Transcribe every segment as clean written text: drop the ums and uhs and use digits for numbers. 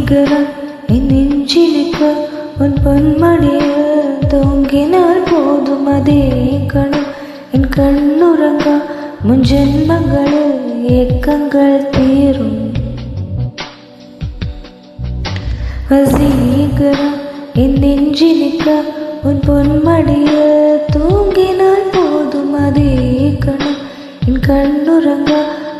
வசீகரம் என் நெஞ்சிலுக்கு உன் பொன்மடியில் தூங்கினால் போதும் அதே கணம் என் கண்ணுறங்க முன் ஜென்மங்களில் ஏக்கங்கள் தீரும். வசீகரம் என் நெஞ்சிலுக்கு உன் பொன்மடியில் தூங்கினால் போதும் அதே கணம் என் கண்ணுறங்க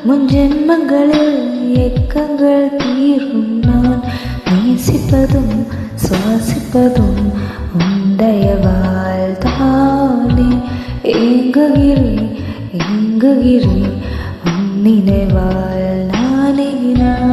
முன் ஜென்மங்களில் ஏக்கங்கள் தீரும். நான் நேசிப்பதும் சுவாசிப்பதும் உந்தயவால் தானே. ஏங்குகிறேன் ஏங்குகிறேன் உன் நினைவால் நானே நான்.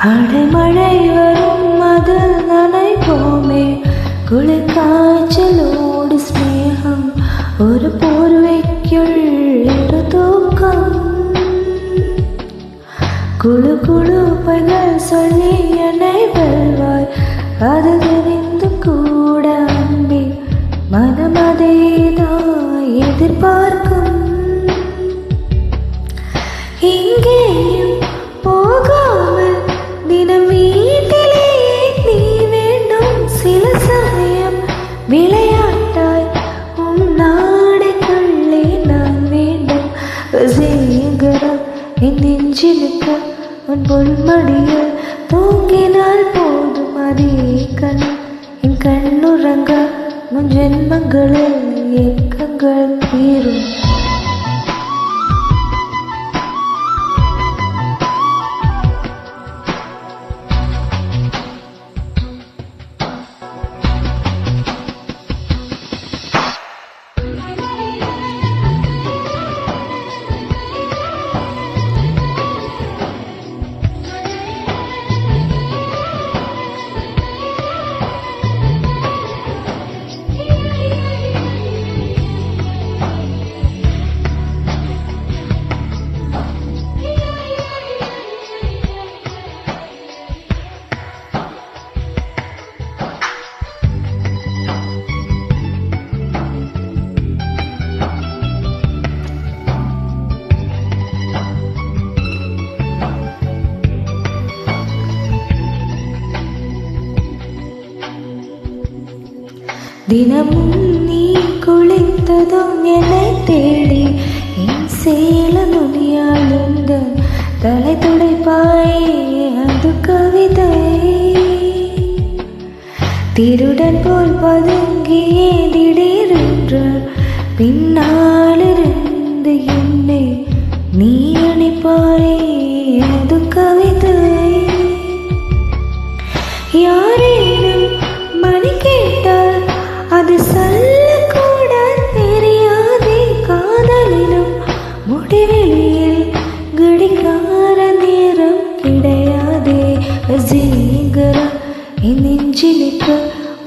அடைமழை வரும் அதில் நனைப்போமே, குளிர் காய்ச்சலோடு ஸ்நேகம், ஒரு போர்வைக்குள் இரு தூக்கம். குழு குழு பைகள் சொல்லி என்னை வெல்வாய், அது தெரிந்து கூட அன்பே மனம் அதேதான் எதிர்பார்க்கும். இங்கேயும் போகாமல் தினம் வீட்டிலே நீ வேண்டும். சில சமயம் விளையாட்டாய் உன் நாடைக்குள்ளே நான் வேண்டும். வசீகரம் என் நெஞ்சிலுக்கு உன் பொன்மடியில் தூங்கினால் போதும் அதே கணம் என் கண்ணுறங்க முன் ஜென்மங்களில் ஏக்கங்கள் தீரும். தினமும் நீ குளித்ததும் என்னை தேடி என் சேல நுனியால் உந்தன் தலை துடைப்பாயே அது கவிதை. திருடன் போல் பதுங்கியே திடீரென்று பின்னாலிருந்து என்னை நீ அணைப்பாயே அது கவிதை. யாரேனும் மணி கேட்டால் அது சொல்லக்கூட தெரியாதே. காதலிலும் முடிவெளியில் கடிகார நேரம் கிடையாதே. வசீகரம் என் நெஞ்சிலுக்கு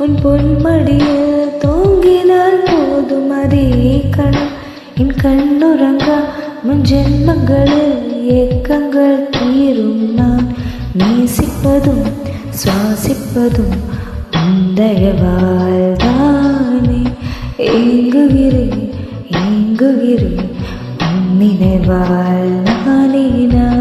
உன் பொன்மடியில் தூங்கினால் போதும் அதே கணம் என் கண்ணுறங்க முன் ஜென்மங்களில் ஏக்கங்கள் தீரும். நான் நேசிப்பதும் சுவாசிப்பதும் உந்தயவால் தானே. ஏங்குகிறேன் ஏங்குகிறேன் உன் நினைவால் நானே நான்.